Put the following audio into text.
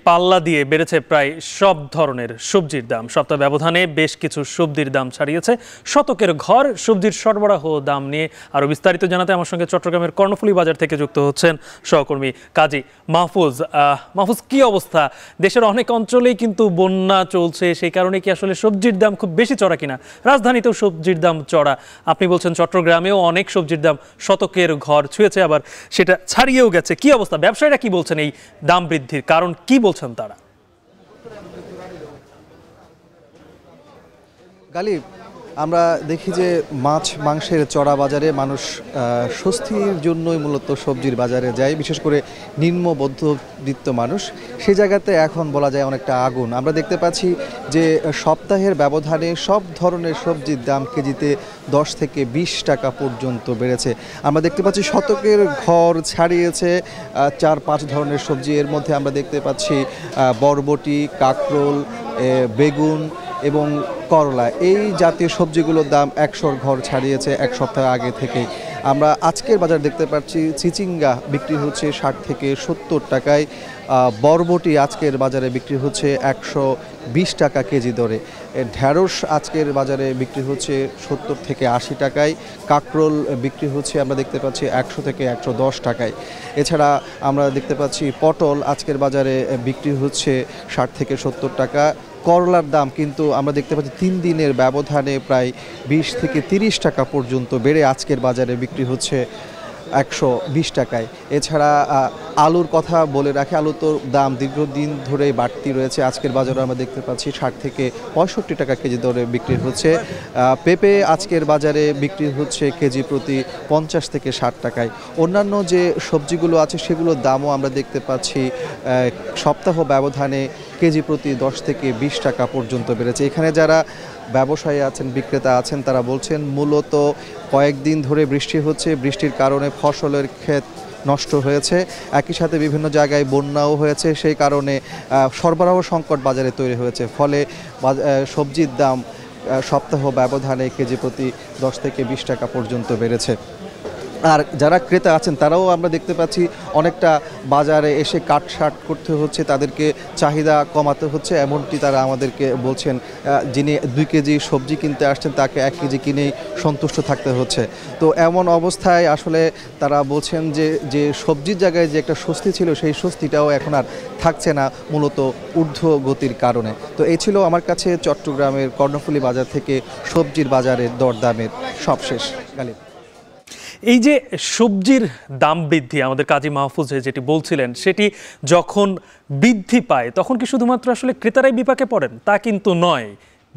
পাল্লা দিয়ে বেড়েছে প্রায় সব ধরনের সবজির দাম। সপ্তাহ ব্যবধানে বেশ কিছু সবজির দাম ছাড়িয়েছে। শতকের ঘর সবজির সরবরাহ দাম নিয়ে আরো বিস্তারিত জানাতে আমার সঙ্গে চট্টগ্রামের কর্ণফুলী বাজার থেকে যুক্ত হচ্ছেন সহকর্মী কাজী মাহফুজ। মাহফুজ, কি অবস্থা? দেশের অনেক অঞ্চলেই কিন্তু বন্যা চলছে, সেই কারণে কি আসলে সবজির দাম খুব বেশি চড়া কিনা? রাজধানীতেও সবজির দাম চড়া, আপনি বলছেন চট্টগ্রামেও অনেক সবজির দাম শতকের ঘর ছুঁয়েছে, আবার সেটা ছাড়িয়েও গেছে। কি অবস্থা? ব্যবসায়ীরা কি বলছেন এই দাম বৃদ্ধির কারণ কি বলছেন তারা? গালিব, আমরা দেখি যে মাছ মাংসের চড়া বাজারে মানুষ স্বস্তির জন্যই মূলত সবজির বাজারে যায়, বিশেষ করে নিম্ন মধ্যবিত্ত মানুষ। সেই জায়গাতে এখন বলা যায় অনেকটা আগুন। আমরা দেখতে পাচ্ছি যে সপ্তাহের ব্যবধানে সব ধরনের সবজির দাম কেজিতে 10 থেকে 20 টাকা পর্যন্ত বেড়েছে। আমরা দেখতে পাচ্ছি শতকের ঘর ছাড়িয়েছে 4-5 ধরনের সবজি। এর মধ্যে আমরা দেখতে পাচ্ছি বরবটি, কাঁকরোল, বেগুন এবং করলা, এই জাতীয় সবজিগুলোর দাম 100 ঘর ছাড়িয়েছে এক সপ্তাহ আগে থেকেই। আমরা আজকের বাজার দেখতে পাচ্ছি চিচিঙ্গা বিক্রি হচ্ছে 60 থেকে 70 টাকায়, বরবটি আজকের বাজারে বিক্রি হচ্ছে 120 টাকা কেজি দরে, ঢ্যাঁড়স আজকের বাজারে বিক্রি হচ্ছে 70 থেকে 80 টাকায়, কাঁকরোল বিক্রি হচ্ছে আমরা দেখতে পাচ্ছি 100 থেকে 110 টাকায়। এছাড়া আমরা দেখতে পাচ্ছি পটল আজকের বাজারে বিক্রি হচ্ছে 60 থেকে 70 টাকা। করলার দাম কিন্তু আমরা দেখতে পাচ্ছি 3 দিনের ব্যবধানে প্রায় 20 থেকে 30 টাকা পর্যন্ত বেড়ে আজকের বাজারে বিক্রি হচ্ছে 120 টাকায়। এছাড়া আলুর কথা বলে রাখি, আলু তো দাম দীর্ঘদিন ধরে বাড়তি রয়েছে। আজকের বাজারে আমরা দেখতে পাচ্ছি 60 থেকে 65 টাকা কেজি দরে বিক্রি হচ্ছে। পেঁপে আজকের বাজারে বিক্রি হচ্ছে কেজি প্রতি 50 থেকে 60 টাকায়। অন্যান্য যে সবজিগুলো আছে সেগুলোর দামও আমরা দেখতে পাচ্ছি সপ্তাহ ব্যবধানে কেজি প্রতি 10 থেকে 20 টাকা পর্যন্ত বেড়েছে। এখানে যারা ব্যবসায়ী আছেন, বিক্রেতা আছেন, তারা বলছেন মূলত কয়েকদিন ধরে বৃষ্টি হচ্ছে, বৃষ্টির কারণে ফসলের ক্ষেত নষ্ট হয়েছে, একই সাথে বিভিন্ন জায়গায় বন্যাও হয়েছে, সেই কারণে সরবরাহ সংকট বাজারে তৈরি হয়েছে। ফলে সবজির দাম সপ্তাহ ব্যবধানে কেজি প্রতি 10 থেকে 20 টাকা পর্যন্ত বেড়েছে। আর যারা ক্রেতা আছেন তারাও আমরা দেখতে পাচ্ছি অনেকটা বাজারে এসে কাটছাট করতে হচ্ছে, তাদেরকে চাহিদা কমাতে হচ্ছে, এমনটি তারা আমাদেরকে বলছেন। যিনি 2 কেজি সবজি কিনতে আসছেন তাকে 1 কেজি কিনেই সন্তুষ্ট থাকতে হচ্ছে। তো এমন অবস্থায় আসলে তারা বলছেন যে সবজির জায়গায় যে একটা স্বস্তি ছিল, সেই স্বস্তিটাও এখন আর থাকছে না, মূলত ঊর্ধ্বগতির কারণে। তো এই ছিল আমার কাছে চট্টগ্রামের কর্ণফুলী বাজার থেকে সবজির বাজারের দরদামের সবশেষ। গালিব, এই যে সবজির দাম বৃদ্ধি, আমাদের কাজী মাহফুজ যেটি বলছিলেন, সেটি যখন বৃদ্ধি পায় তখন কি শুধুমাত্র আসলে ক্রেতারাই বিপাকে পড়েন? তা কিন্তু নয়।